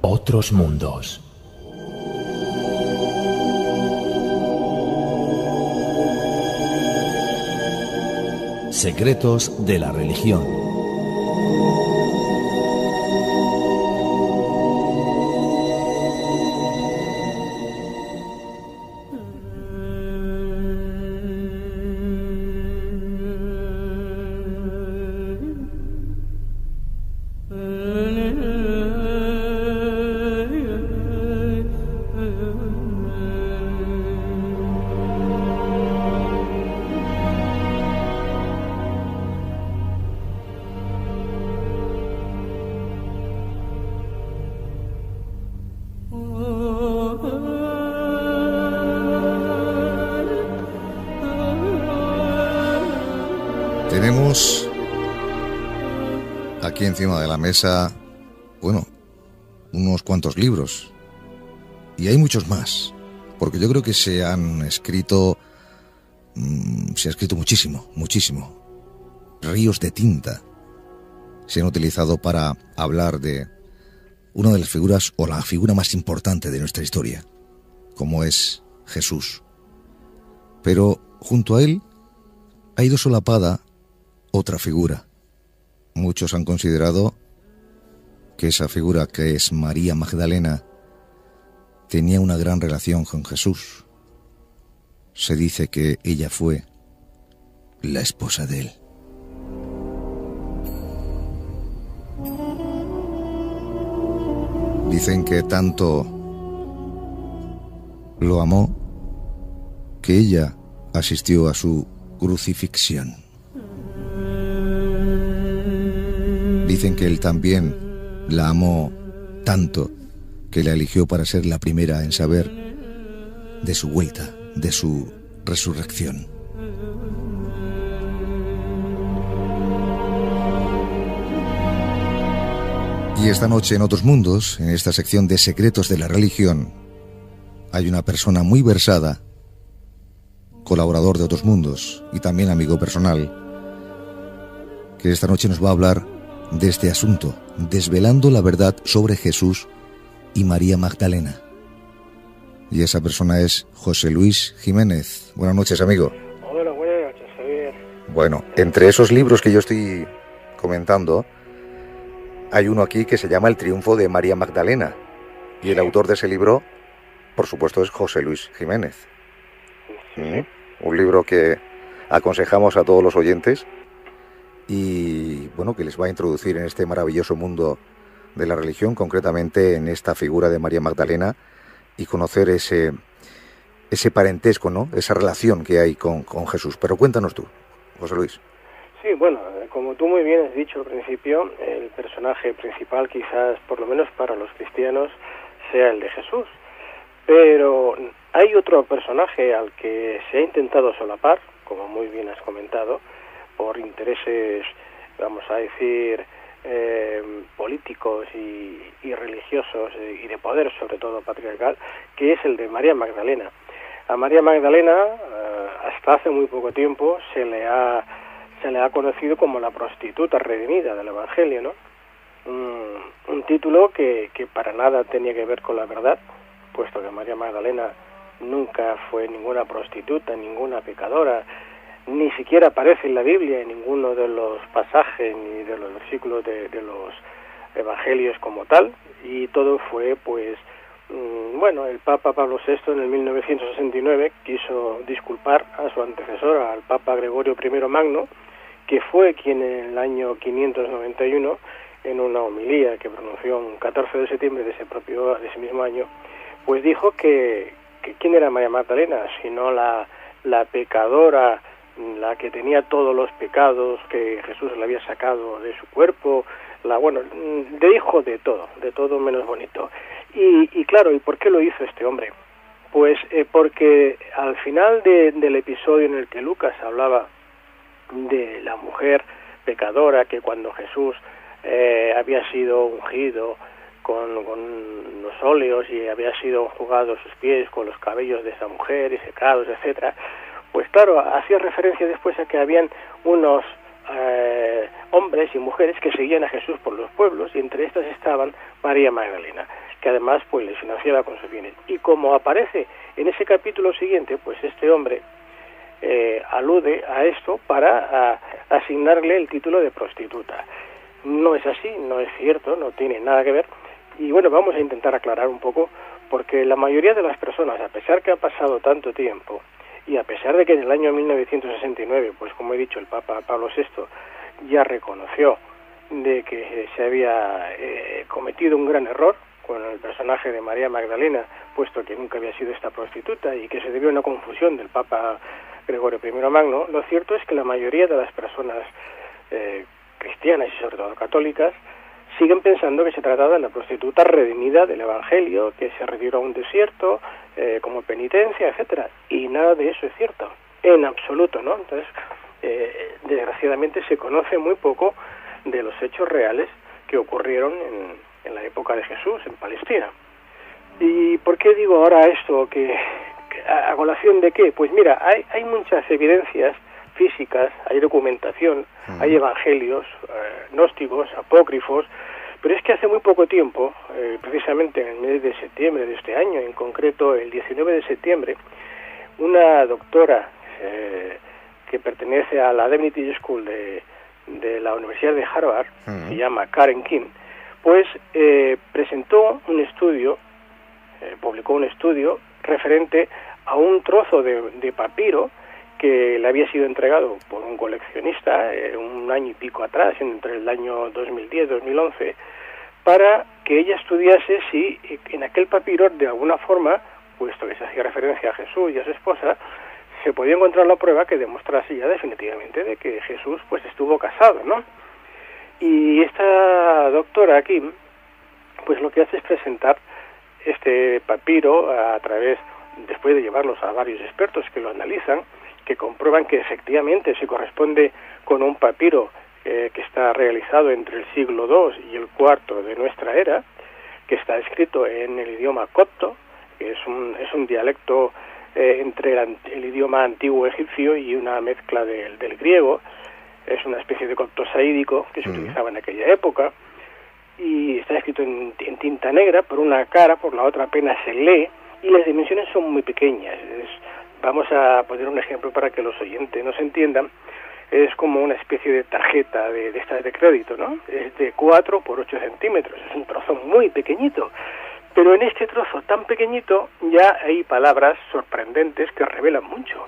Otros mundos. Secretos de la religión. Tenemos aquí encima de la mesa, unos cuantos libros. Y hay muchos más, porque yo creo que se ha escrito muchísimo. Ríos de tinta se han utilizado para hablar de una de las figuras, o la figura más importante de nuestra historia, como es Jesús. Pero junto a él ha ido solapada otra figura. Muchos han considerado que esa figura, que es María Magdalena, tenía una gran relación con Jesús. Se dice que ella fue la esposa de él. Dicen que tanto lo amó que ella asistió a su crucifixión. Dicen que él también la amó tanto que la eligió para ser la primera en saber de su vuelta, de su resurrección. Y esta noche en Otros Mundos, en esta sección de Secretos de la Religión, hay una persona muy versada, colaborador de Otros Mundos y también amigo personal, que esta noche nos va a hablar de este asunto, desvelando la verdad sobre Jesús y María Magdalena. Y esa persona es José Luis Jiménez. Buenas noches, amigo. Hola, buenas noches, Javier. Bueno, entre esos libros que yo estoy comentando, hay uno aquí que se llama El triunfo de María Magdalena. Y el autor de ese libro, por supuesto, es José Luis Jiménez. Un libro que aconsejamos a todos los oyentes y, que les va a introducir en este maravilloso mundo de la religión, concretamente en esta figura de María Magdalena, y conocer ese parentesco, ¿no? Esa relación que hay con Jesús. Pero cuéntanos tú, José Luis. Sí, como tú muy bien has dicho al principio, el personaje principal quizás, por lo menos para los cristianos, sea el de Jesús. Pero hay otro personaje al que se ha intentado solapar, como muy bien has comentado, por intereses, vamos a decir, políticos y religiosos y de poder, sobre todo patriarcal, que es el de María Magdalena. A María Magdalena, hasta hace muy poco tiempo, se le ha conocido como la prostituta redimida del Evangelio, ¿no? Un título que para nada tenía que ver con la verdad, puesto que María Magdalena nunca fue ninguna prostituta, ninguna pecadora, ni siquiera aparece en la Biblia en ninguno de los pasajes ni de los versículos de los evangelios como tal, y todo fue el Papa Pablo VI en el 1969 quiso disculpar a su antecesor, al Papa Gregorio I Magno, que fue quien en el año 591, en una homilía que pronunció un 14 de septiembre de ese mismo año, pues dijo que quién era María Magdalena, sino la pecadora, la que tenía todos los pecados que Jesús le había sacado de su cuerpo, le dijo de todo menos bonito. Y claro, ¿y por qué lo hizo este hombre? Pues porque al final del episodio en el que Lucas hablaba de la mujer pecadora, que cuando Jesús había sido ungido con los óleos y había sido enjugados sus pies con los cabellos de esa mujer y secados, etcétera, pues claro, hacía referencia después a que habían unos hombres y mujeres que seguían a Jesús por los pueblos, y entre estas estaban María Magdalena, que además pues les financiaba con sus bienes. Y como aparece en ese capítulo siguiente, pues este hombre alude a esto para asignarle el título de prostituta. No es así, no es cierto, no tiene nada que ver. Y bueno, vamos a intentar aclarar un poco, porque la mayoría de las personas, a pesar que ha pasado tanto tiempo, y a pesar de que en el año 1969, pues como he dicho, el Papa Pablo VI ya reconoció de que se había cometido un gran error con el personaje de María Magdalena, puesto que nunca había sido esta prostituta y que se debió a una confusión del Papa Gregorio I Magno, lo cierto es que la mayoría de las personas cristianas y sobre todo católicas siguen pensando que se trataba de la prostituta redimida del Evangelio, que se retiró a un desierto como penitencia, etcétera, y nada de eso es cierto, en absoluto, ¿no? Entonces, desgraciadamente se conoce muy poco de los hechos reales que ocurrieron en la época de Jesús, en Palestina. ¿Y por qué digo ahora esto? ¿A colación de qué? Pues mira, hay muchas evidencias físicas, hay documentación, hay evangelios gnósticos, apócrifos, pero es que hace muy poco tiempo, precisamente en el mes de septiembre de este año, en concreto el 19 de septiembre, una doctora que pertenece a la Divinity School de la Universidad de Harvard, se llama Karen Kim, pues presentó un estudio, publicó un estudio referente a un trozo de papiro que le había sido entregado por un coleccionista un año y pico atrás, entre el año 2010-2011, para que ella estudiase si en aquel papiro, de alguna forma, puesto que se hacía referencia a Jesús y a su esposa, se podía encontrar la prueba que demostrase ya definitivamente de que Jesús pues estuvo casado, ¿no? Y esta doctora Kim, pues lo que hace es presentar este papiro a través, después de llevarlos a varios expertos que lo analizan, que comprueban que efectivamente se corresponde con un papiro que está realizado entre el siglo II y el IV de nuestra era, que está escrito en el idioma copto, que es un dialecto entre el idioma antiguo egipcio y una mezcla del griego. Es una especie de copto saídico que se utilizaba en aquella época, y está escrito en tinta negra por una cara, por la otra apenas se lee, y las dimensiones son muy pequeñas. Vamos a poner un ejemplo para que los oyentes nos entiendan. Es como una especie de tarjeta de estas de crédito, ¿no? Es de 4 por 8 centímetros, es un trozo muy pequeñito. Pero en este trozo tan pequeñito ya hay palabras sorprendentes que revelan mucho.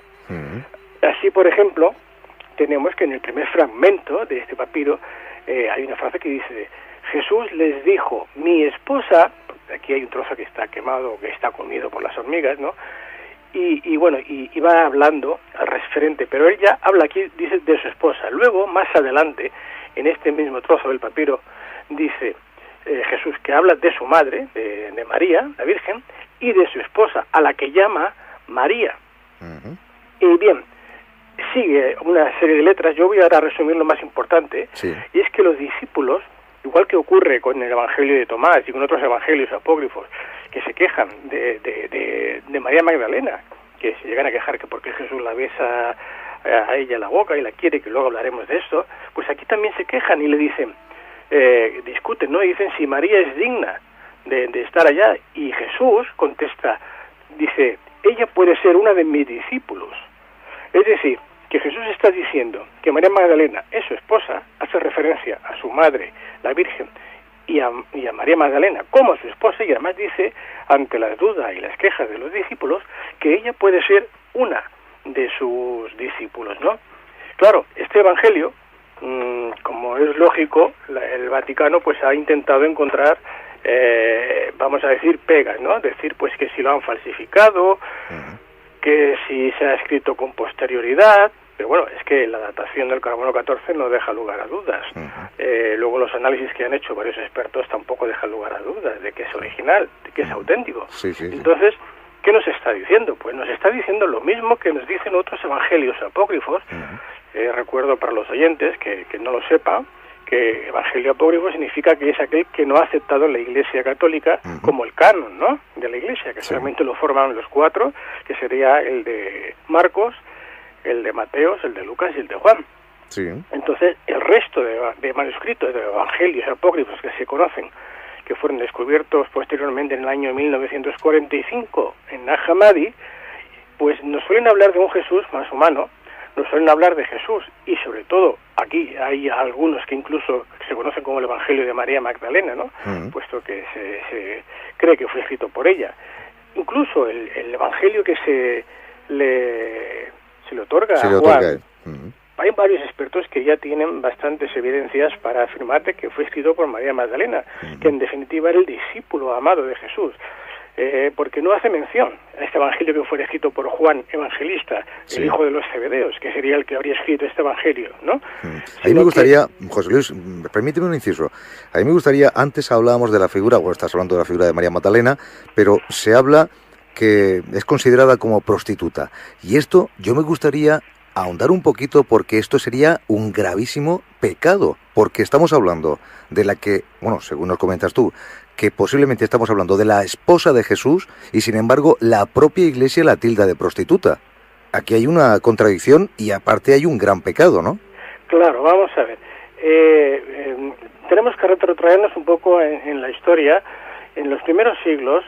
Así, por ejemplo, tenemos que en el primer fragmento de este papiro hay una frase que dice: Jesús les dijo, mi esposa, aquí hay un trozo que está quemado, que está comido por las hormigas, ¿no? Y bueno, y va hablando al referente, pero él ya habla aquí, dice, de su esposa. Luego, más adelante, en este mismo trozo del papiro, dice Jesús que habla de su madre, de María, la Virgen, y de su esposa, a la que llama María. Y bien, sigue una serie de letras. Yo voy ahora a resumir lo más importante, y es que los discípulos, igual que ocurre con el Evangelio de Tomás y con otros evangelios apócrifos, que se quejan de María Magdalena, que se llegan a quejar que porque Jesús la besa a ella la boca y la quiere, que luego hablaremos de esto, pues aquí también se quejan y le dicen, discuten, ¿no? Y dicen si María es digna de estar allá, y Jesús contesta, dice, ella puede ser una de mis discípulos. Es decir, que Jesús está diciendo que María Magdalena es su esposa, hace referencia a su madre, la Virgen, y a María Magdalena como a su esposa, y además dice, ante las dudas y las quejas de los discípulos, que ella puede ser una de sus discípulos, ¿no? Claro, este evangelio, como es lógico, el Vaticano pues ha intentado encontrar, vamos a decir, pegas, ¿no? Decir pues que si lo han falsificado, que si se ha escrito con posterioridad, pero bueno, es que la datación del carbono 14 no deja lugar a dudas. Luego los análisis que han hecho varios expertos tampoco dejan lugar a dudas de que es original, de que es auténtico. Entonces, ¿qué nos está diciendo? Pues nos está diciendo lo mismo que nos dicen otros evangelios apócrifos. Recuerdo para los oyentes que no lo sepan, que evangelio apócrifo significa que es aquel que no ha aceptado la Iglesia Católica como el canon, ¿no?, de la Iglesia, que solamente lo forman los 4, que sería el de Marcos, el de Mateos, el de Lucas y el de Juan. Sí. Entonces, el resto de manuscritos, de evangelios apócrifos que se conocen, que fueron descubiertos posteriormente en el año 1945 en Nag Hammadi, pues nos suelen hablar de un Jesús más humano, nos suelen hablar de Jesús, y sobre todo aquí hay algunos que incluso se conocen como el Evangelio de María Magdalena, ¿no? Puesto que se cree que fue escrito por ella. Incluso el Evangelio que se le otorga a Juan, hay varios expertos que ya tienen bastantes evidencias para afirmar de que fue escrito por María Magdalena, que en definitiva era el discípulo amado de Jesús. Porque no hace mención a este evangelio que fue escrito por Juan Evangelista, el hijo de los Zebedeos, que sería el que habría escrito este evangelio, ¿no? A mí me gustaría, José Luis, permíteme un inciso. A mí me gustaría, antes hablábamos de la figura, o estás hablando de la figura de María Magdalena, pero se habla que es considerada como prostituta. Y esto yo me gustaría ahondar un poquito, porque esto sería un gravísimo pecado, porque estamos hablando de la que, bueno, según nos comentas tú, que posiblemente estamos hablando de la esposa de Jesús, y sin embargo la propia Iglesia la tilda de prostituta. Aquí hay una contradicción y aparte hay un gran pecado, ¿no? Claro, vamos a ver. Tenemos que retrotraernos un poco en la historia. En los primeros siglos,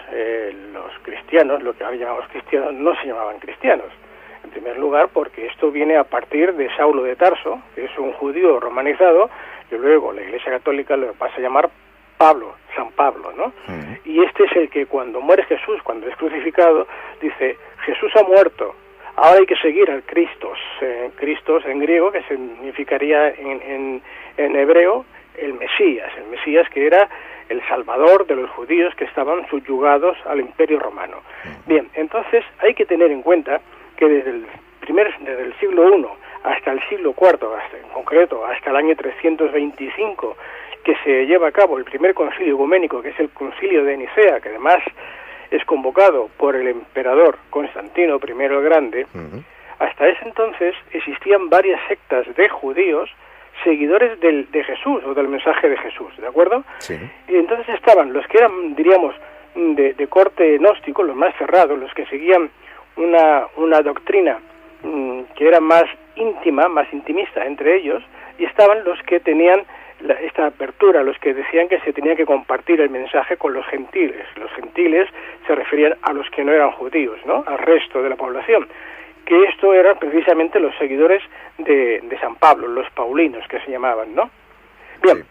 los cristianos, lo que ahora llamamos cristianos, no se llamaban cristianos. En primer lugar, porque esto viene a partir de Saulo de Tarso, que es un judío romanizado, y luego la Iglesia Católica lo pasa a llamar Pablo, San Pablo, ¿no? Y este es el que cuando muere Jesús, cuando es crucificado, dice, Jesús ha muerto, ahora hay que seguir al Christos, Christos en griego, que significaría en hebreo el Mesías que era el Salvador de los judíos que estaban subyugados al Imperio Romano. Bien, entonces hay que tener en cuenta que desde el siglo I hasta el siglo IV, en concreto hasta el año 325, que se lleva a cabo el primer concilio ecuménico, que es el concilio de Nicea, que además es convocado por el emperador Constantino I el Grande, hasta ese entonces existían varias sectas de judíos seguidores de Jesús, o del mensaje de Jesús, ¿de acuerdo? Sí. Y entonces estaban los que eran, diríamos, de corte gnóstico, los más cerrados, los que seguían una doctrina que era más íntima, más intimista entre ellos, y estaban los que tenían esta apertura, los que decían que se tenía que compartir el mensaje con los gentiles. Los gentiles se referían a los que no eran judíos, ¿no? Al resto de la población. Que esto eran precisamente los seguidores de San Pablo, los paulinos que se llamaban, ¿no? Bien,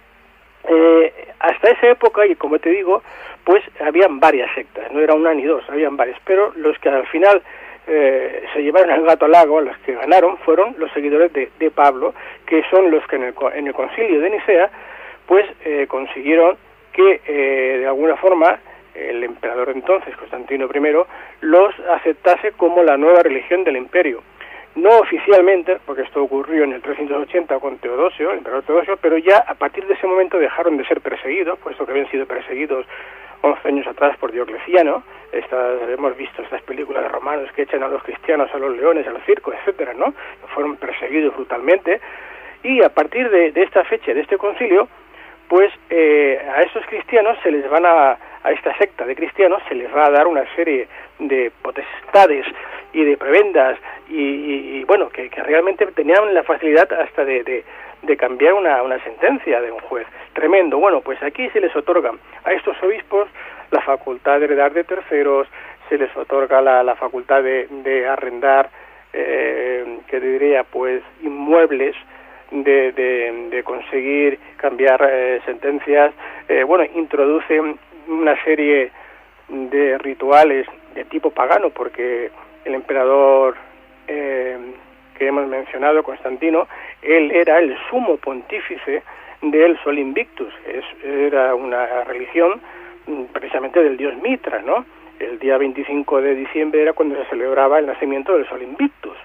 hasta esa época, y como te digo, pues habían varias sectas, no era una ni dos, habían varias, pero los que al final se llevaron al gato al lago, los que ganaron, fueron los seguidores de Pablo, que son los que en el concilio de Nicea, pues consiguieron que de alguna forma el emperador entonces, Constantino I, los aceptase como la nueva religión del imperio. No oficialmente, porque esto ocurrió en el 380 con Teodosio, el emperador Teodosio, pero ya a partir de ese momento dejaron de ser perseguidos, puesto que habían sido perseguidos 11 años atrás por Diocleciano. Hemos visto estas películas de romanos que echan a los cristianos a los leones, a los circos, etcétera, ¿no? Fueron perseguidos brutalmente, y a partir de esta fecha, de este concilio, pues a esos cristianos se les van a esta secta de cristianos se les va a dar una serie de potestades y de prebendas y bueno, que realmente tenían la facilidad hasta de cambiar una sentencia de un juez. Tremendo. Bueno, pues aquí se les otorga a estos obispos la facultad de heredar de terceros, se les otorga la facultad de arrendar, que diría, pues, inmuebles, de conseguir cambiar sentencias. Bueno, introducen una serie de rituales de tipo pagano, porque el emperador que hemos mencionado, Constantino, él era el sumo pontífice del Sol Invictus. Era una religión precisamente del dios Mitra, ¿no? El día 25 de diciembre era cuando se celebraba el nacimiento del Sol Invictus.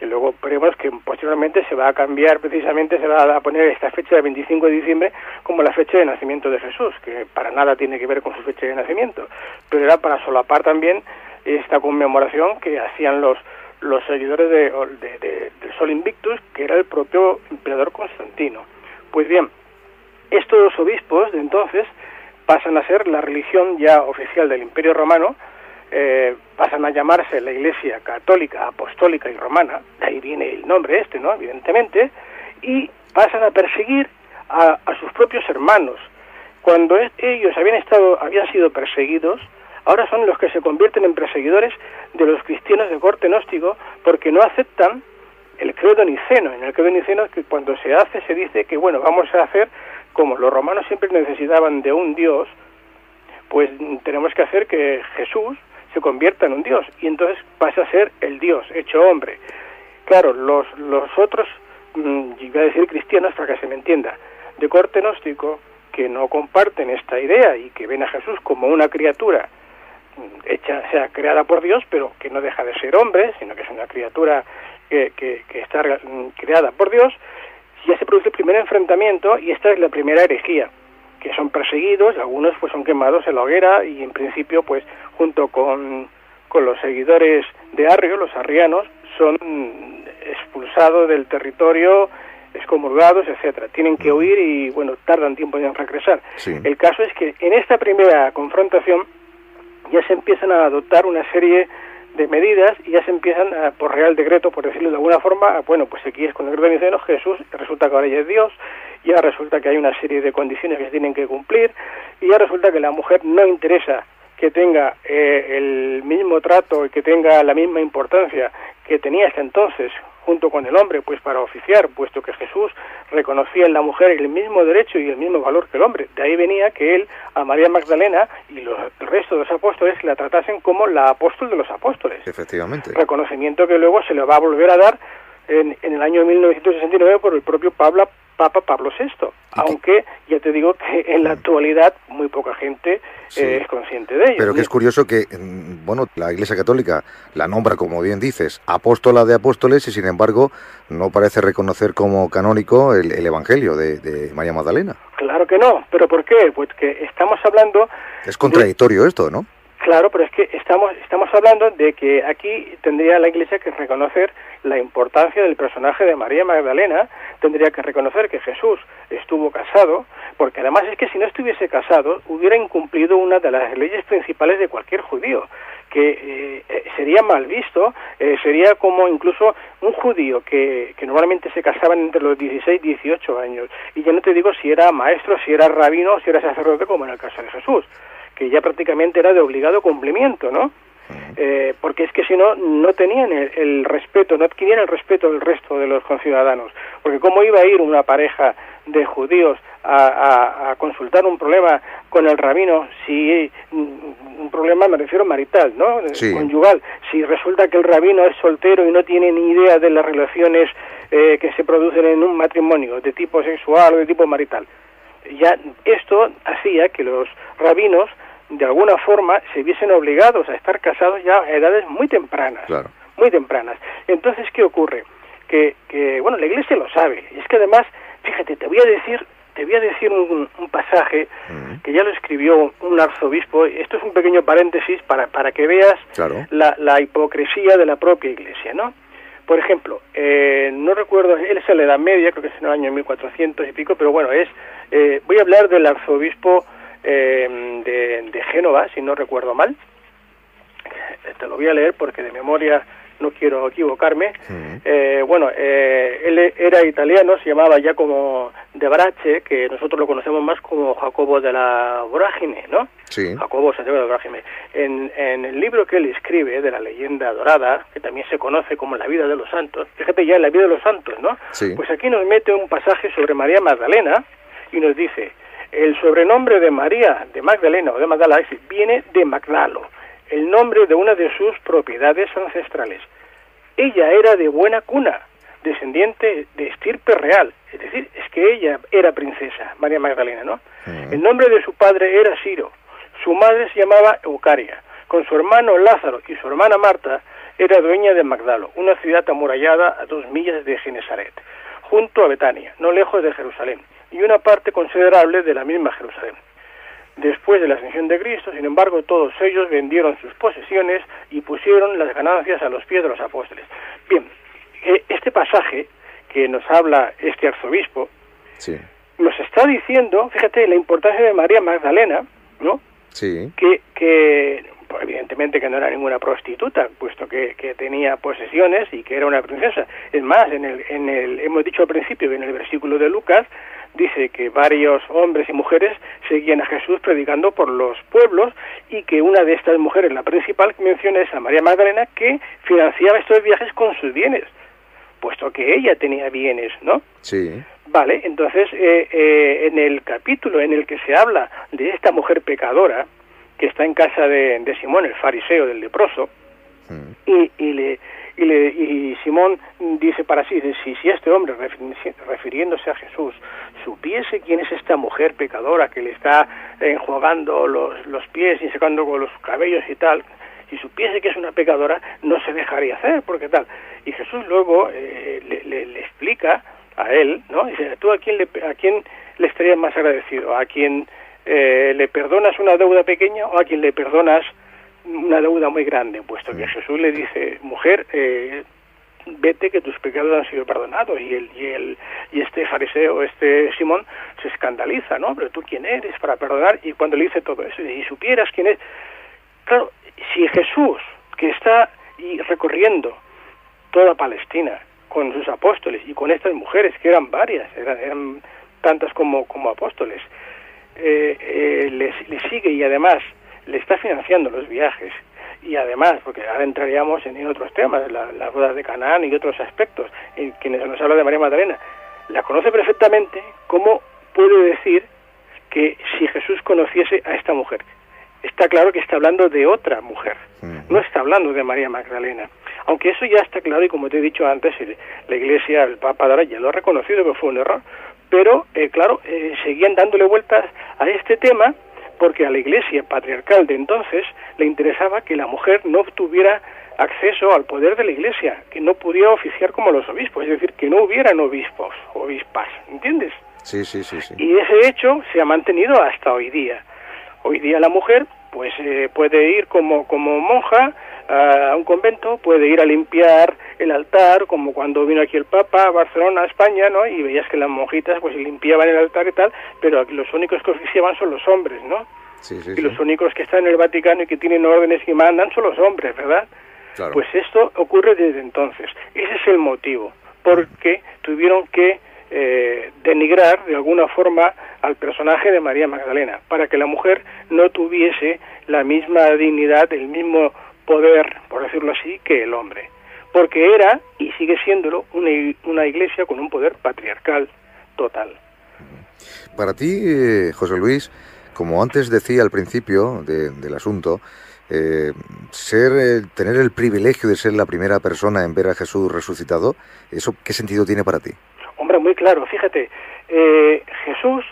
Y luego veremos que posteriormente se va a cambiar, precisamente se va a poner esta fecha del 25 de diciembre como la fecha de nacimiento de Jesús, que para nada tiene que ver con su fecha de nacimiento, pero era para solapar también esta conmemoración que hacían los seguidores del Sol Invictus, que era el propio emperador Constantino. Pues bien, estos obispos de entonces pasan a ser la religión ya oficial del Imperio Romano, pasan a llamarse la Iglesia Católica, Apostólica y Romana, de ahí viene el nombre ¿no? Evidentemente, y pasan a perseguir a sus propios hermanos. Cuando ellos habían sido perseguidos, ahora son los que se convierten en perseguidores de los cristianos de corte gnóstico, porque no aceptan el credo niceno. En el credo niceno, que cuando se hace, se dice que, bueno, vamos a hacer, como los romanos siempre necesitaban de un Dios, pues tenemos que hacer que Jesús se convierta en un Dios, y entonces pasa a ser el Dios hecho hombre. Claro, los otros, voy a decir cristianos para que se me entienda, de corte gnóstico, que no comparten esta idea y que ven a Jesús como una criatura hecha, o sea, creada por Dios, pero que no deja de ser hombre, sino que es una criatura que está creada por Dios, ya se produce el primer enfrentamiento, y esta es la primera herejía, que son perseguidos, algunos pues son quemados en la hoguera, y en principio pues junto con los seguidores de Arrio, los arrianos, son expulsados del territorio, excomulgados, etcétera. Tienen que huir y, bueno, tardan tiempo en regresar. Sí. El caso es que en esta primera confrontación ya se empiezan a adoptar una serie de medidas y ya se empiezan por real decreto, por decirlo de alguna forma, bueno, pues aquí es con el credo niceno, Jesús, resulta que ahora ya es Dios, ya resulta que hay una serie de condiciones que se tienen que cumplir, y ya resulta que la mujer no interesa que tenga el mismo trato y que tenga la misma importancia que tenía hasta entonces junto con el hombre, pues para oficiar, puesto que Jesús reconocía en la mujer el mismo derecho y el mismo valor que el hombre. De ahí venía que él, a María Magdalena y el resto de los apóstoles la tratasen como la apóstol de los apóstoles. Efectivamente. Reconocimiento que luego se le va a volver a dar en el año 1969 por el propio Papa Pablo VI, aunque ya te digo que en la actualidad muy poca gente es consciente de ello. Pero que es curioso que, bueno, la Iglesia Católica la nombra, como bien dices, apóstola de apóstoles, y sin embargo no parece reconocer como canónico el Evangelio de María Magdalena. Claro que no, ¿pero por qué? Pues que estamos hablando... Es contradictorio esto, ¿no? Claro, pero es que estamos hablando de que aquí tendría la Iglesia que reconocer la importancia del personaje de María Magdalena, tendría que reconocer que Jesús estuvo casado, porque además es que si no estuviese casado hubiera incumplido una de las leyes principales de cualquier judío, que sería mal visto, sería como incluso un judío que normalmente se casaban entre los 16 y 18 años, y ya no te digo si era maestro, si era rabino, si era sacerdote, como en el caso de Jesús, que ya prácticamente era de obligado cumplimiento, ¿no? Porque es que si no, no tenían el respeto, no adquirían el respeto del resto de los conciudadanos, porque cómo iba a ir una pareja de judíos a consultar un problema con el rabino, si un problema, me refiero marital, ¿no? Sí. Conyugal, si resulta que el rabino es soltero y no tiene ni idea de las relaciones que se producen en un matrimonio de tipo sexual o de tipo marital. Ya esto hacía que los rabinos de alguna forma se viesen obligados a estar casados ya a edades muy tempranas, claro, muy tempranas. Entonces, ¿qué ocurre? Que bueno, la Iglesia lo sabe. Y es que además, fíjate, te voy a decir un pasaje que ya lo escribió un arzobispo. Esto es un pequeño paréntesis para que veas claro, la hipocresía de la propia Iglesia, ¿no? Por ejemplo, no recuerdo, él es en la Edad Media, creo que es en el año 1400 y pico, pero bueno, voy a hablar del arzobispo de Génova, si no recuerdo mal. Te lo voy a leer porque de memoria no quiero equivocarme. Bueno, él era italiano, se llamaba Giacomo de Brache, que nosotros lo conocemos más como Jacobo de la Vorágine, ¿no? Sí. Jacobo Santiago de la Vorágine. En el libro que él escribe de la leyenda dorada, que también se conoce como la vida de los santos, fíjate ya, la vida de los santos, ¿no? Sí. Pues aquí nos mete un pasaje sobre María Magdalena y nos dice: el sobrenombre de María de Magdalena o de Magdala viene de Magdalo, el nombre de una de sus propiedades ancestrales. Ella era de buena cuna, descendiente de estirpe real, es decir, es que ella era princesa, María Magdalena, ¿no? El nombre de su padre era Ciro, su madre se llamaba Eucaria, con su hermano Lázaro y su hermana Marta era dueña de Magdalo, una ciudad amurallada a 2 millas de Genesaret, junto a Betania, no lejos de Jerusalén, y una parte considerable de la misma Jerusalén. Después de la ascensión de Cristo, sin embargo, todos ellos vendieron sus posesiones y pusieron las ganancias a los pies de los apóstoles. Bien, este pasaje que nos habla este arzobispo, sí, nos está diciendo, fíjate, la importancia de María Magdalena, ¿no? Sí. Que evidentemente que no era ninguna prostituta, puesto que tenía posesiones y que era una princesa. Es más, hemos dicho al principio, en el versículo de Lucas, dice que varios hombres y mujeres seguían a Jesús predicando por los pueblos, y que una de estas mujeres, la principal que menciona, es a María Magdalena, que financiaba estos viajes con sus bienes, puesto que ella tenía bienes, ¿no? Sí. Vale, entonces en el capítulo en el que se habla de esta mujer pecadora que está en casa de Simón, el fariseo, del leproso, y Simón dice para sí, si este hombre, refiriéndose a Jesús, supiese quién es esta mujer pecadora que le está enjuagando los pies y secando con los cabellos y tal, si supiese que es una pecadora, no se dejaría hacer, porque tal. Y Jesús luego le explica a él, ¿no? Dice, ¿tú a quién le estarías más agradecido? ¿A quien le perdonas una deuda pequeña o a quien le perdonas una deuda muy grande? Puesto que Jesús le dice, mujer, vete, que tus pecados han sido perdonados. Y este fariseo, este Simón, se escandaliza, ¿no? Pero tú, ¿quién eres para perdonar? Y cuando le dice todo eso, y supieras quién es. Claro, si Jesús, que está recorriendo toda Palestina con sus apóstoles y con estas mujeres, que eran varias, eran tantas como apóstoles, le sigue y además le está financiando los viajes, y además, porque ahora entraríamos en otros temas, las bodas de Canaán y otros aspectos, en quienes nos habla de María Magdalena, la conoce perfectamente. ¿Cómo puede decir que si Jesús conociese a esta mujer? Está claro que está hablando de otra mujer, no está hablando de María Magdalena. Aunque eso ya está claro, y como te he dicho antes, la Iglesia, el Papa ahora ya lo ha reconocido que fue un error, pero claro, seguían dándole vueltas a este tema, porque a la Iglesia patriarcal de entonces le interesaba que la mujer no tuviera acceso al poder de la Iglesia, que no pudiera oficiar como los obispos, es decir, que no hubieran obispos, obispas, ¿entiendes? Sí. Y ese hecho se ha mantenido hasta hoy día. Hoy día la mujer pues puede ir como monja a un convento, puede ir a limpiar el altar, como cuando vino aquí el Papa a Barcelona, a España, ¿no? Y veías que las monjitas pues limpiaban el altar y tal, pero los únicos que oficiaban son los hombres, ¿no? Sí. Los únicos que están en el Vaticano y que tienen órdenes y mandan son los hombres, ¿verdad? Claro. Pues esto ocurre desde entonces. Ese es el motivo, porque tuvieron que denigrar de alguna forma al personaje de María Magdalena, para que la mujer no tuviese la misma dignidad, el mismo poder, por decirlo así, que el hombre, porque era, y sigue siéndolo, una iglesia con un poder patriarcal total. Para ti, José Luis, como antes decía al principio del asunto, tener el privilegio de ser la primera persona en ver a Jesús resucitado, ¿eso qué sentido tiene para ti? Hombre, muy claro, fíjate, Jesús,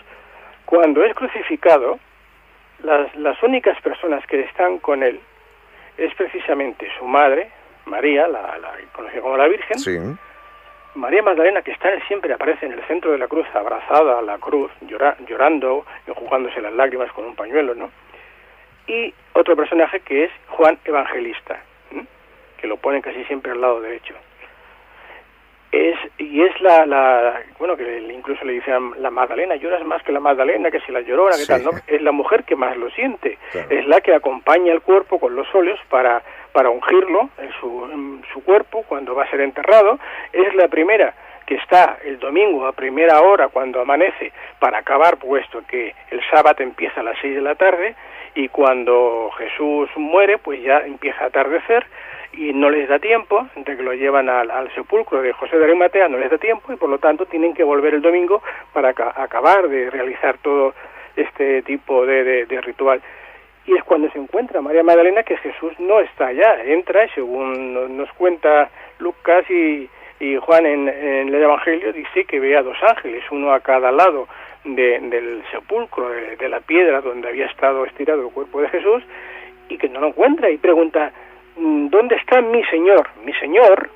cuando es crucificado, las únicas personas que están con él es precisamente su madre, María, la conocida como la Virgen, sí. María Magdalena, que siempre aparece en el centro de la cruz, abrazada a la cruz, llorando, enjugándose las lágrimas con un pañuelo, ¿no? Y otro personaje que es Juan Evangelista, que lo ponen casi siempre al lado derecho. Es bueno, que incluso le dicen la Magdalena, lloras más que la Magdalena, que si la Llorona, que tal, ¿no? Es la mujer que más lo siente, claro. Es la que acompaña el cuerpo con los óleos para ungirlo en su cuerpo cuando va a ser enterrado. Es la primera que está el domingo a primera hora cuando amanece para acabar, puesto que el sábado empieza a las 6 de la tarde, y cuando Jesús muere pues ya empieza a atardecer y no les da tiempo, entre que lo llevan al sepulcro de José de Arimatea, no les da tiempo, y por lo tanto tienen que volver el domingo para acabar de realizar todo este tipo de ritual. Y es cuando se encuentra María Magdalena que Jesús no está allá, entra, y según nos cuenta Lucas y Juan en el Evangelio, dice que ve a 2 ángeles, uno a cada lado del sepulcro, de la piedra donde había estado estirado el cuerpo de Jesús, y que no lo encuentra, y pregunta, ¿dónde está mi Señor? Mi Señor,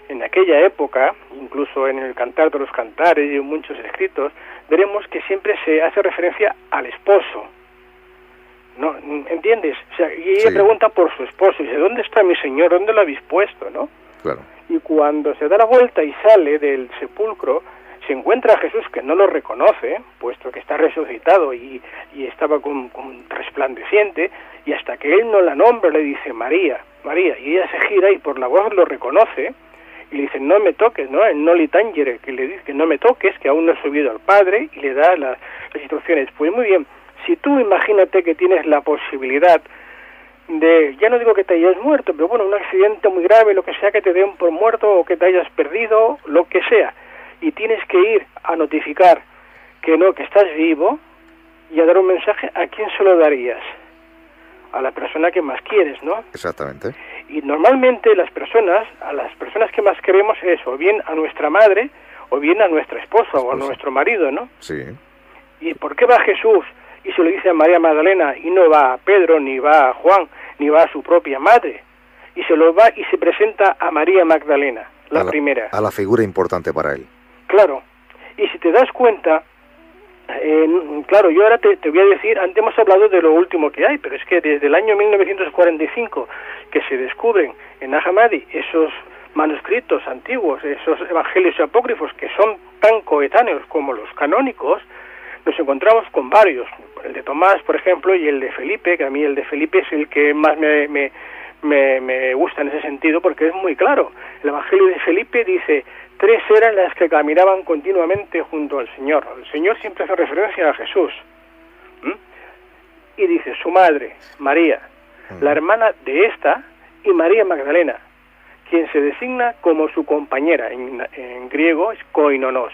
en aquella época, incluso en el Cantar de los Cantares y en muchos escritos, veremos que siempre se hace referencia al esposo, ¿no? ¿Entiendes? O sea, y ella pregunta por su esposo, y dice, ¿dónde está mi Señor? ¿Dónde lo habéis puesto? ¿No? Claro. Y cuando se da la vuelta y sale del sepulcro, se encuentra a Jesús, que no lo reconoce, puesto que está resucitado y estaba con resplandeciente, y hasta que él no la nombra le dice María, María, y ella se gira y por la voz lo reconoce y le dice no me toques, ¿no? El no li tangere, que le dice que no me toques, que aún no he subido al Padre, y le da las instrucciones. Pues muy bien, si tú imagínate que tienes la posibilidad de, ya no digo que te hayas muerto, pero bueno, un accidente muy grave, lo que sea, que te den por muerto o que te hayas perdido, lo que sea, y tienes que ir a notificar que no, que estás vivo, y a dar un mensaje, ¿a quién se lo darías? A la persona que más quieres, ¿no? Exactamente. Y normalmente las personas, a las personas que más queremos es o bien a nuestra madre, o bien a nuestra esposa, o a nuestro marido, ¿no? Sí. ¿Y por qué va Jesús y se lo dice a María Magdalena y no va a Pedro, ni va a Juan, ni va a su propia madre? Y se lo va y se presenta a María Magdalena, la primera. A la figura importante para él. Claro. Y si te das cuenta, claro, yo ahora te voy a decir, antes hemos hablado de lo último que hay, pero es que desde el año 1945 que se descubren en Nag Hammadi esos manuscritos antiguos, esos evangelios apócrifos que son tan coetáneos como los canónicos, nos encontramos con varios, el de Tomás, por ejemplo, y el de Felipe, que a mí el de Felipe es el que más me gusta en ese sentido, porque es muy claro. El evangelio de Felipe dice: 3 eran las que caminaban continuamente junto al Señor. El Señor siempre hace referencia a Jesús. Y dice, su madre, María, la hermana de esta, y María Magdalena, quien se designa como su compañera, en griego es koinonos,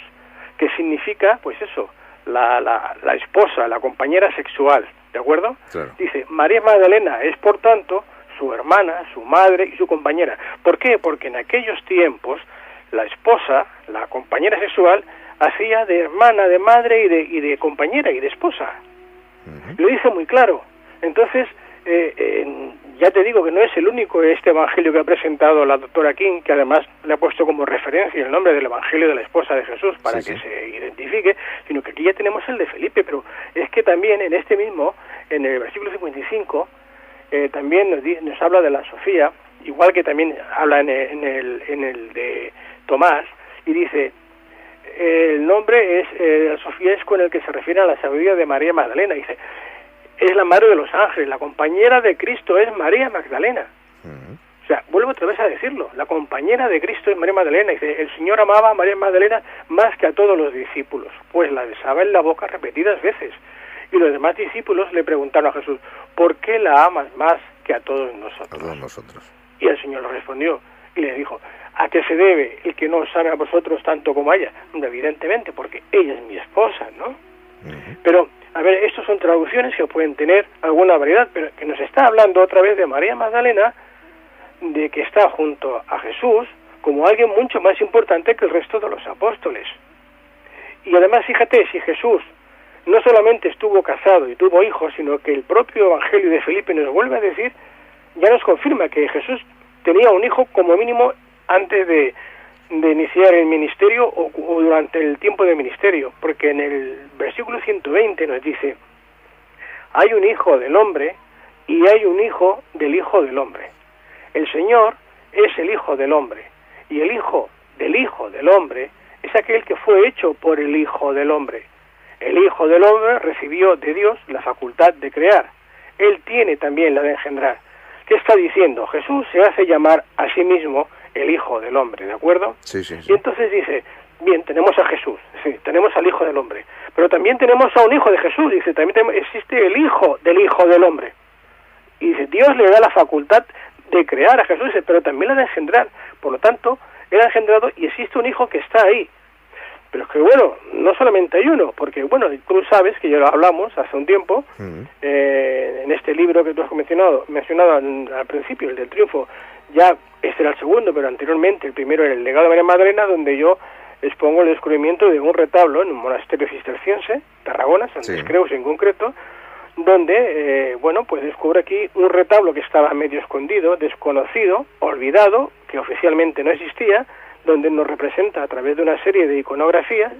que significa, pues eso, la esposa, la compañera sexual, ¿de acuerdo? Claro. Dice, María Magdalena es, por tanto, su hermana, su madre y su compañera. ¿Por qué? Porque en aquellos tiempos la esposa, la compañera sexual, hacía de hermana, de madre y de compañera y de esposa. Lo dice muy claro. Entonces, ya te digo que no es el único este evangelio que ha presentado la doctora King, que además le ha puesto como referencia el nombre del evangelio de la esposa de Jesús para que se identifique, sino que aquí ya tenemos el de Felipe, pero es que también en este mismo, en el versículo 55, también nos habla de la Sofía, igual que también habla en el de Tomás, y dice, el nombre es, la Sofía es con el que se refiere a la sabiduría de María Magdalena, dice, es la madre de los ángeles, la compañera de Cristo es María Magdalena. O sea, vuelvo otra vez a decirlo, la compañera de Cristo es María Magdalena, dice, el Señor amaba a María Magdalena más que a todos los discípulos, pues la besaba en la boca repetidas veces. Y los demás discípulos le preguntaron a Jesús, ¿por qué la amas más que a todos nosotros? A todos nosotros. Y el Señor le respondió y le dijo, ¿a qué se debe el que no os ame a vosotros tanto como a ella? Evidentemente, porque ella es mi esposa, ¿no? Pero, a ver, estas son traducciones que pueden tener alguna variedad, pero que nos está hablando otra vez de María Magdalena, de que está junto a Jesús como alguien mucho más importante que el resto de los apóstoles. Y además, fíjate, si Jesús no solamente estuvo casado y tuvo hijos, sino que el propio Evangelio de Felipe nos vuelve a decir, ya nos confirma que Jesús tenía un hijo como mínimo antes de iniciar el ministerio o durante el tiempo de ministerio, porque en el versículo 120 nos dice, hay un hijo del hombre y hay un hijo del hijo del hombre. El Señor es el hijo del hombre, y el hijo del hombre es aquel que fue hecho por el hijo del hombre. El hijo del hombre recibió de Dios la facultad de crear. Él tiene también la de engendrar. ¿Qué está diciendo? Jesús se hace llamar a sí mismo el hijo del hombre, ¿de acuerdo? Sí. Y entonces dice, bien, tenemos a Jesús, sí, tenemos al hijo del hombre, pero también tenemos a un hijo de Jesús, dice, también existe el hijo del hombre. Y dice, Dios le da la facultad de crear a Jesús, dice, pero también la de engendrar. Por lo tanto, él ha engendrado y existe un hijo que está ahí. Pero es que, bueno, no solamente hay uno, porque, bueno, tú sabes que ya lo hablamos hace un tiempo, en este libro que tú has mencionado al principio, el del triunfo, ya este era el segundo, pero anteriormente el primero era el legado de María Magdalena, donde yo expongo el descubrimiento de un retablo en un monasterio cisterciense, Tarragona, San Creus en concreto, donde, bueno, pues descubre aquí un retablo que estaba medio escondido, desconocido, olvidado, que oficialmente no existía, donde nos representa a través de una serie de iconografías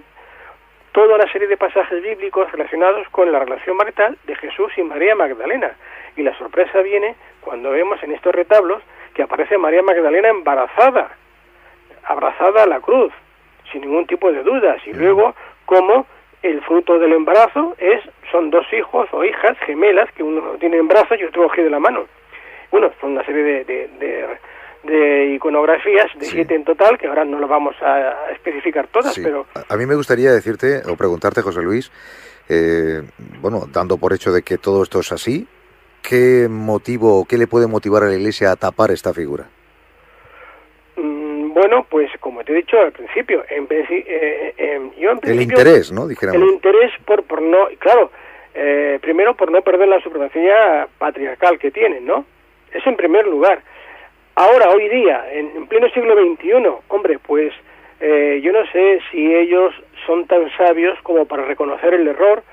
toda una serie de pasajes bíblicos relacionados con la relación marital de Jesús y María Magdalena. Y la sorpresa viene cuando vemos en estos retablos que aparece María Magdalena embarazada, abrazada a la cruz, sin ningún tipo de dudas, y luego como el fruto del embarazo son 2 hijos o hijas gemelas, que uno tiene en brazos y otro cogido de la mano. Bueno, son una serie de iconografías, de 7 en total, que ahora no las vamos a especificar todas, sí. Pero... A mí me gustaría decirte, o preguntarte, José Luis, dando por hecho de que todo esto es así, ¿qué le puede motivar a la Iglesia a tapar esta figura? Bueno, pues como te he dicho al principio, el interés, ¿no? Dijéramos. El interés por no, claro, primero por no perder la supremacía patriarcal que tienen, ¿no? Eso en primer lugar. Ahora, hoy día, en pleno siglo XXI, hombre, pues yo no sé si ellos son tan sabios como para reconocer el error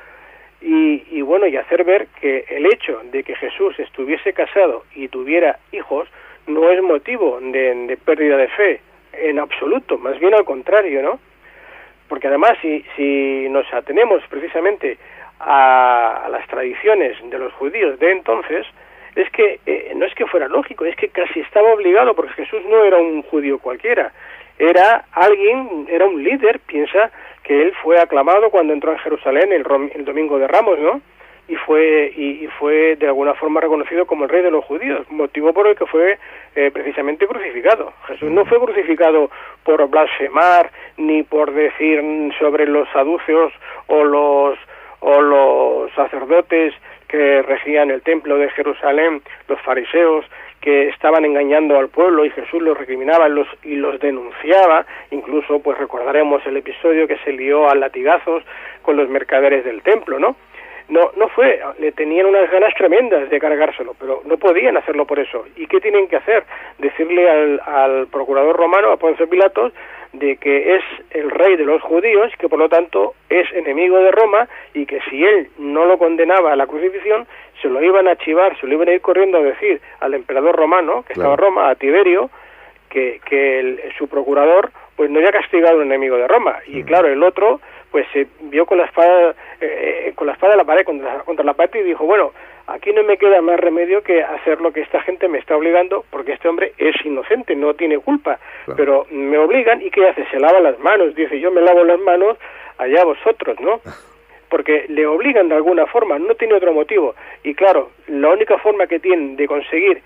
y hacer ver que el hecho de que Jesús estuviese casado y tuviera hijos no es motivo de pérdida de fe, en absoluto, más bien al contrario, ¿no? Porque además, si nos atenemos precisamente a las tradiciones de los judíos de entonces, es que no es que fuera lógico, es que casi estaba obligado, porque Jesús no era un judío cualquiera, era un líder. Piensa que él fue aclamado cuando entró en Jerusalén el Domingo de Ramos, ¿no? Y fue de alguna forma reconocido como el rey de los judíos, motivo por el que fue precisamente crucificado. Jesús no fue crucificado por blasfemar, ni por decir sobre los saduceos o los sacerdotes que regían el templo de Jerusalén, los fariseos, que estaban engañando al pueblo, y Jesús los recriminaba y los denunciaba. Incluso pues recordaremos el episodio que se lió a latigazos con los mercaderes del templo, ¿no? No fue, le tenían unas ganas tremendas de cargárselo, pero no podían hacerlo por eso. ¿Y qué tienen que hacer? Decirle al procurador romano, a Poncio Pilatos, de que es el rey de los judíos, que por lo tanto es enemigo de Roma, y que si él no lo condenaba a la crucifixión, se lo iban a chivar, se lo iban a ir corriendo a decir al emperador romano, que estaba en Roma, a Tiberio, que su procurador pues no había castigado a un enemigo de Roma. Y claro, el otro pues se vio con la espada en la pared, contra la pared, y dijo, bueno, aquí no me queda más remedio que hacer lo que esta gente me está obligando, porque este hombre es inocente, no tiene culpa, pero me obligan. ¿Y qué hace? Se lava las manos, dice, yo me lavo las manos, allá vosotros, ¿no? Porque le obligan de alguna forma, no tiene otro motivo. Y claro, la única forma que tienen de conseguir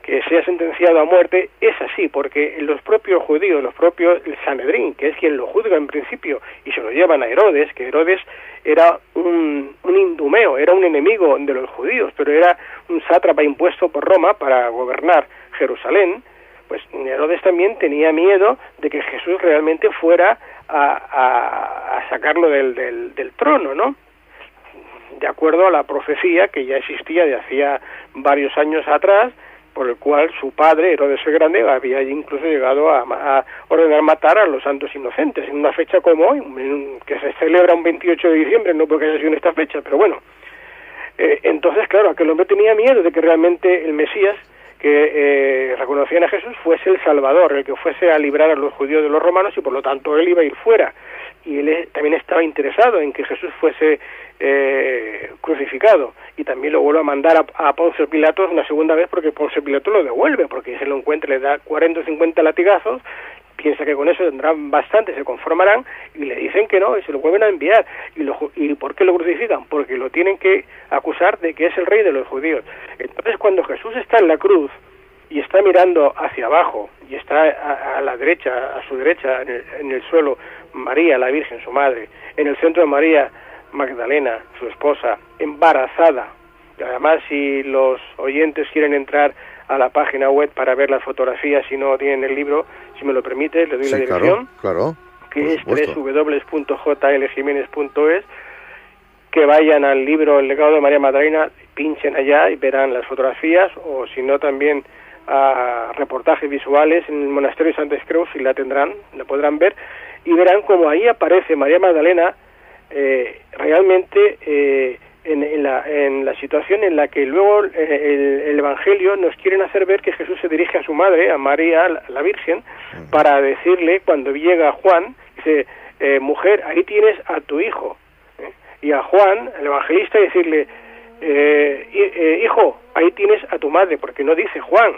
que sea sentenciado a muerte es así, porque los propios judíos, el Sanedrín, que es quien lo juzga en principio, y se lo llevan a Herodes, que Herodes era un indumeo, era un enemigo de los judíos, pero era un sátrapa impuesto por Roma para gobernar Jerusalén. Pues Herodes también tenía miedo de que Jesús realmente fuera a sacarlo del trono, ¿no? De acuerdo a la profecía que ya existía de hacía varios años atrás, por el cual su padre, Herodes el Grande, había incluso llegado a ordenar matar a los santos inocentes, en una fecha como hoy, que se celebra un 28 de diciembre, no porque haya sido en esta fecha, pero bueno. Entonces, claro, aquel hombre tenía miedo de que realmente el Mesías, que reconocían a Jesús, fuese el Salvador, el que fuese a librar a los judíos de los romanos, y por lo tanto él iba a ir fuera. Y él también estaba interesado en que Jesús fuese crucificado, y también lo vuelve a mandar a Poncio Pilatos una segunda vez, porque Poncio Pilatos lo devuelve, porque se lo encuentra, le da 40 o 50 latigazos, piensa que con eso tendrán bastante, se conformarán, y le dicen que no, y se lo vuelven a enviar. ¿Y por qué lo crucifican? Porque lo tienen que acusar de que es el rey de los judíos. Entonces, cuando Jesús está en la cruz y está mirando hacia abajo, y está a la derecha, a su derecha, en el suelo, María, la Virgen, su madre, en el centro de María Magdalena, su esposa, embarazada. Y además, si los oyentes quieren entrar a la página web para ver las fotografías, si no tienen el libro, si me lo permite, le doy la dirección, claro, que es www.jljimenez.es, que vayan al libro El legado de María Magdalena, pinchen allá y verán las fotografías, o si no también a reportajes visuales en el monasterio de Santa Cruz, y la podrán ver, y verán como ahí aparece María Magdalena realmente en la situación en la que luego el Evangelio nos quieren hacer ver que Jesús se dirige a su madre, a María, la Virgen, para decirle, cuando llega Juan, dice, mujer, ahí tienes a tu hijo. Y a Juan, el evangelista, decirle, hijo, ahí tienes a tu madre, porque no dice Juan,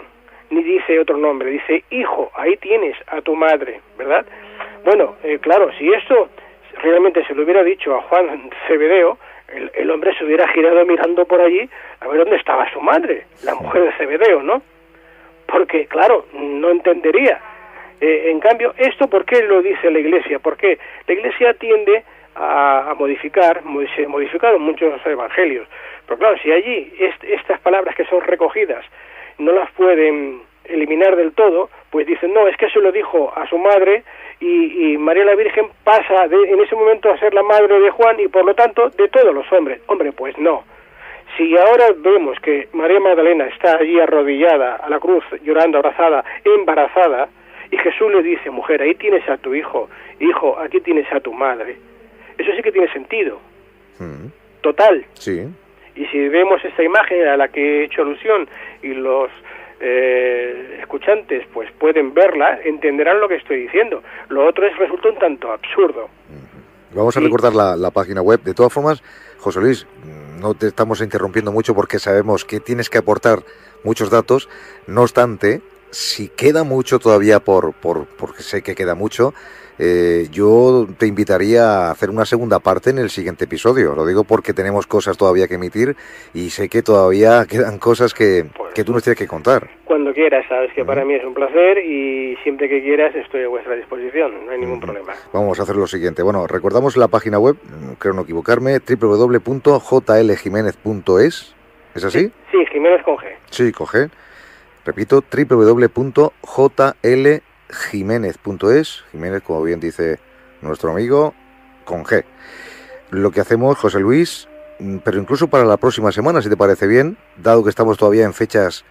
ni dice otro nombre, dice hijo, ahí tienes a tu madre, ¿verdad? Bueno, claro, si esto realmente se lo hubiera dicho a Juan Zebedeo, el hombre se hubiera girado mirando por allí a ver dónde estaba su madre, la mujer de Zebedeo, ¿no? Porque, claro, no entendería. En cambio, ¿esto por qué lo dice la Iglesia? Porque la Iglesia tiende a modificar, se modificaron muchos evangelios, pero claro, si allí estas palabras que son recogidas no las pueden eliminar del todo, pues dicen, no, es que se lo dijo a su madre y María la Virgen pasa en ese momento a ser la madre de Juan y por lo tanto de todos los hombres. Hombre, pues no. Si ahora vemos que María Magdalena está allí arrodillada a la cruz, llorando, abrazada, embarazada, y Jesús le dice, mujer, ahí tienes a tu hijo, hijo, aquí tienes a tu madre. Eso sí que tiene sentido. Total. Sí. Y si vemos esta imagen a la que he hecho alusión y los escuchantes pues pueden verla, entenderán lo que estoy diciendo. Lo otro resulta un tanto absurdo. Vamos a recordar la página web. De todas formas, José Luis, no te estamos interrumpiendo mucho porque sabemos que tienes que aportar muchos datos. No obstante, si queda mucho todavía porque sé que queda mucho, yo te invitaría a hacer una segunda parte en el siguiente episodio. Lo digo porque tenemos cosas todavía que emitir y sé que todavía quedan cosas que tú nos tienes que contar. Cuando quieras, sabes que para mí es un placer y siempre que quieras estoy a vuestra disposición, no hay ningún problema. Vamos a hacer lo siguiente. Bueno, recordamos la página web, creo no equivocarme, www.jljimenez.es. ¿Es así? Sí, Jiménez con G. Sí, con G. Repito, www.jljimenez.es, Jiménez, como bien dice nuestro amigo, con G. Lo que hacemos, José Luis, pero incluso para la próxima semana, si te parece bien, dado que estamos todavía en fechas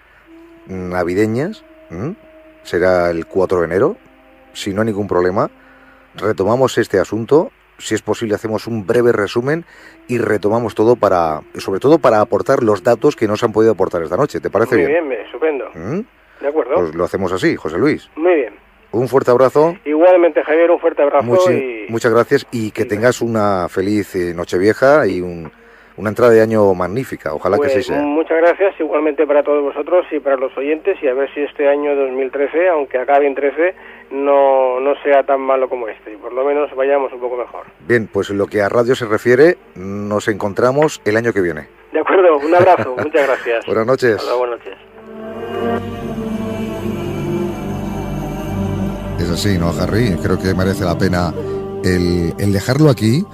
navideñas, será el 4 de enero, si no hay ningún problema, retomamos este asunto, si es posible hacemos un breve resumen y retomamos todo sobre todo para aportar los datos que nos han podido aportar esta noche, ¿te parece bien? Muy bien, estupendo. De acuerdo. Pues lo hacemos así, José Luis. Muy bien. Un fuerte abrazo. Igualmente, Javier, un fuerte abrazo. Muchas gracias y que tengas una feliz Nochevieja y una entrada de año magnífica. Ojalá pues, que sí sea. Muchas gracias, igualmente para todos vosotros y para los oyentes, y a ver si este año 2013, aunque acabe en 13, no sea tan malo como este, y por lo menos vayamos un poco mejor. Bien, pues en lo que a radio se refiere, nos encontramos el año que viene. De acuerdo, un abrazo, muchas gracias. Buenas noches. Hola, buenas noches. Es así, ¿no, Harry? Creo que merece la pena el dejarlo aquí.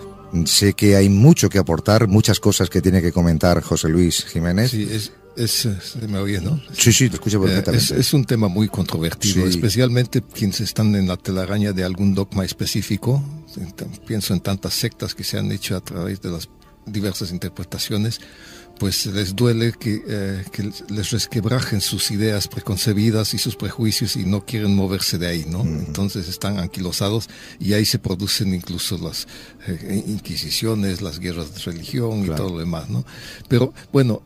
Sé que hay mucho que aportar, muchas cosas que tiene que comentar José Luis Jiménez. Sí, se me oye, ¿no? Sí, te escucho perfectamente. Es un tema muy controvertido, sí. Especialmente quienes están en la telaraña de algún dogma específico. Pienso en tantas sectas que se han hecho a través de las diversas interpretaciones, pues les duele que les resquebrajen sus ideas preconcebidas y sus prejuicios y no quieren moverse de ahí, ¿no? Entonces están anquilosados y ahí se producen incluso las inquisiciones, las guerras de religión y todo lo demás, ¿no? Pero bueno,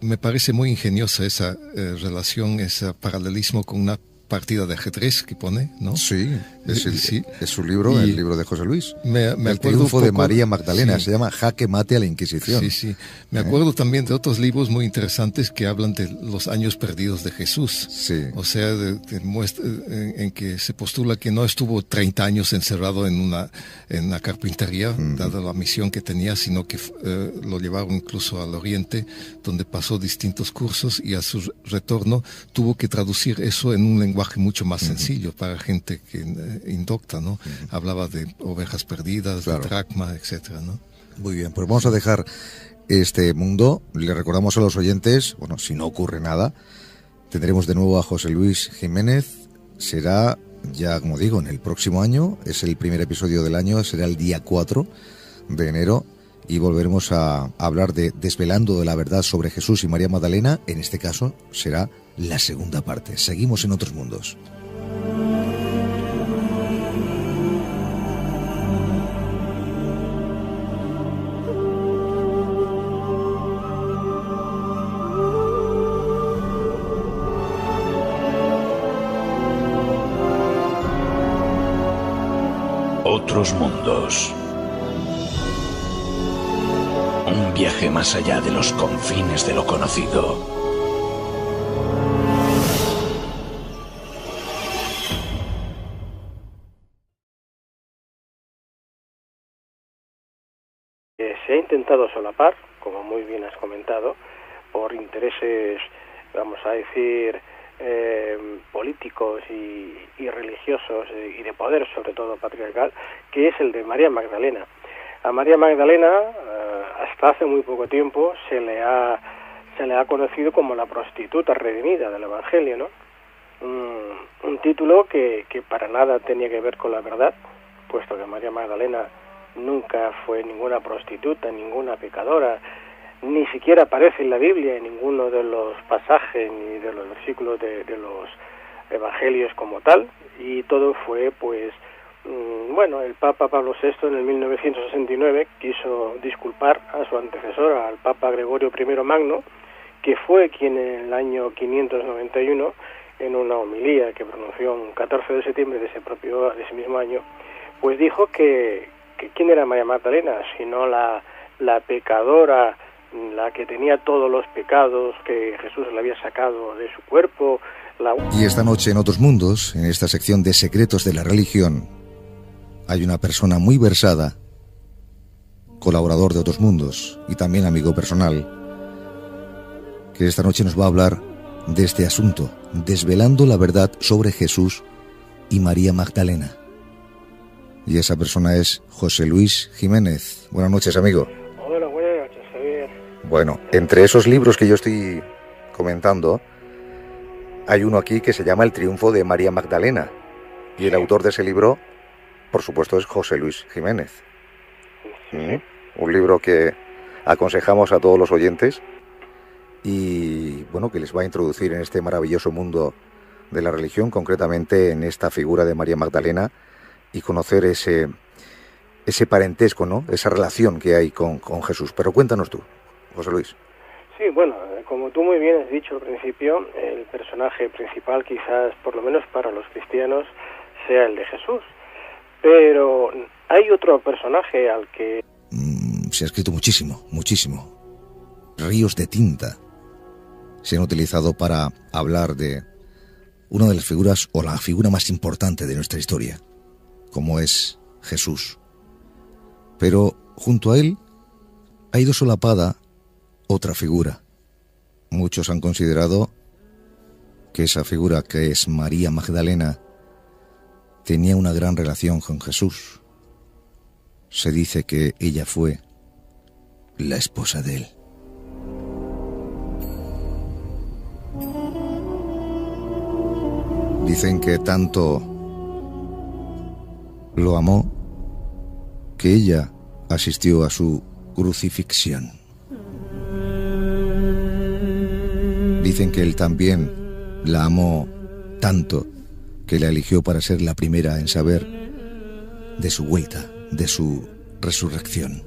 me parece muy ingeniosa esa relación, ese paralelismo con una partida de ajedrez que pone, ¿no? Sí, es su libro, el libro de José Luis. El triunfo de María Magdalena, se llama Jaque Mate a la Inquisición. Sí. Me acuerdo también de otros libros muy interesantes que hablan de los años perdidos de Jesús. Sí. O sea, en que se postula que no estuvo 30 años encerrado en una carpintería, dada la misión que tenía, sino que lo llevaron incluso al Oriente, donde pasó distintos cursos y a su retorno tuvo que traducir eso en un lenguaje mucho más sencillo para gente que indocta, ¿no? Hablaba de ovejas perdidas, de dracma, etcétera, ¿no? Muy bien, pues vamos a dejar este mundo. Le recordamos a los oyentes, bueno, si no ocurre nada, tendremos de nuevo a José Luis Jiménez. Será ya, como digo, en el próximo año, es el primer episodio del año, será el día 4 de enero y volveremos a hablar de Desvelando de la Verdad sobre Jesús y María Magdalena. En este caso será la segunda parte. Seguimos en Otros Mundos. Otros Mundos. Un viaje más allá de los confines de lo conocido. intentado solapar, como muy bien has comentado, por intereses, vamos a decir, políticos y religiosos y de poder, sobre todo patriarcal, que es el de María Magdalena. A María Magdalena, hasta hace muy poco tiempo, se le ha conocido como la prostituta redimida del Evangelio, ¿no? Un título que para nada tenía que ver con la verdad, puesto que María Magdalena nunca fue ninguna prostituta, ninguna pecadora, ni siquiera aparece en la Biblia en ninguno de los pasajes ni de los versículos de los evangelios como tal, y todo fue, pues, el Papa Pablo VI en el 1969 quiso disculpar a su antecesor, al Papa Gregorio I Magno, que fue quien en el año 591, en una homilía que pronunció un 14 de septiembre de ese mismo año, pues dijo que ¿quién era María Magdalena? Sino la pecadora, la que tenía todos los pecados que Jesús le había sacado de su cuerpo. Y esta noche en Otros Mundos, en esta sección de Secretos de la Religión, hay una persona muy versada, colaborador de Otros Mundos y también amigo personal, que esta noche nos va a hablar de este asunto, desvelando la verdad sobre Jesús y María Magdalena. Y esa persona es José Luis Jiménez. Buenas noches, amigo. Hola, buenas noches, Javier. Bueno, entre esos libros que yo estoy comentando, hay uno aquí que se llama El triunfo de María Magdalena. Y el autor de ese libro, por supuesto, es José Luis Jiménez. Un libro que aconsejamos a todos los oyentes y, bueno, que les va a introducir en este maravilloso mundo de la religión, concretamente en esta figura de María Magdalena, y conocer ese parentesco, ¿no? Esa relación que hay con Jesús. Pero cuéntanos tú, José Luis. Sí, bueno, como tú muy bien has dicho al principio, el personaje principal quizás, por lo menos para los cristianos, sea el de Jesús. Pero hay otro personaje al que... Se ha escrito muchísimo, muchísimo. Ríos de tinta se han utilizado para hablar de una de las figuras, o la figura más importante de nuestra historia, como es Jesús. Pero junto a él ha ido solapada otra figura. Muchos han considerado que esa figura, que es María Magdalena, tenía una gran relación con Jesús. Se dice que ella fue la esposa de él. Dicen que tanto lo amó que ella asistió a su crucifixión. Dicen que él también la amó tanto que la eligió para ser la primera en saber de su vuelta, de su resurrección.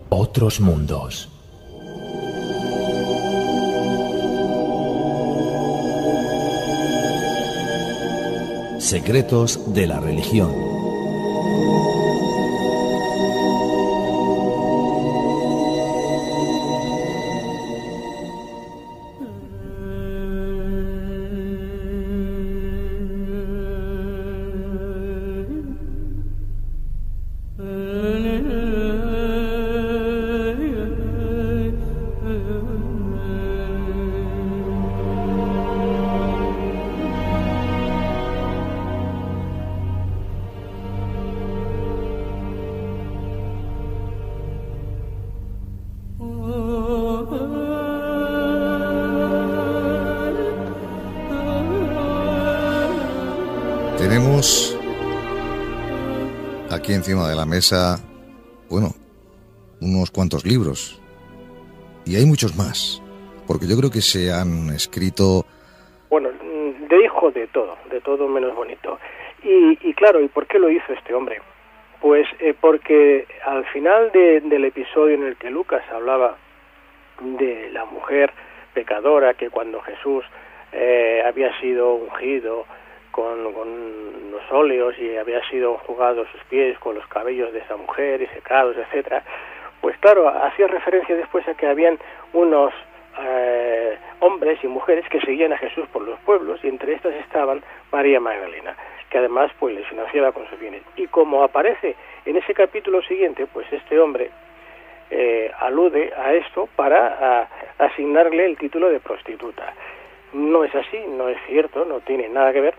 Otros mundos. Secretos de la religión. Tenemos aquí encima de la mesa, bueno, unos cuantos libros. Y hay muchos más, porque yo creo que se han escrito... Bueno, dijo de todo menos bonito. Y claro, ¿y por qué lo hizo este hombre? Pues porque al final del episodio en el que Lucas hablaba de la mujer pecadora, que cuando Jesús había sido ungido con los óleos y había sido enjugados sus pies con los cabellos de esa mujer y secados, etcétera, pues claro, hacía referencia después a que habían unos hombres y mujeres que seguían a Jesús por los pueblos, y entre estas estaban María Magdalena, que además pues les financiaba con sus bienes. Y como aparece en ese capítulo siguiente, pues este hombre alude a esto para asignarle el título de prostituta. No es así, no es cierto, no tiene nada que ver.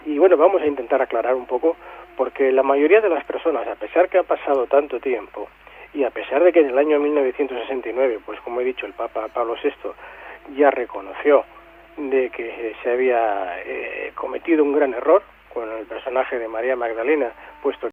Y bueno, vamos a intentar aclarar un poco, porque la mayoría de las personas, a pesar que ha pasado tanto tiempo, y a pesar de que en el año 1969, pues como he dicho, el Papa Pablo VI ya reconoció de que se había cometido un gran error con el personaje de María Magdalena, puesto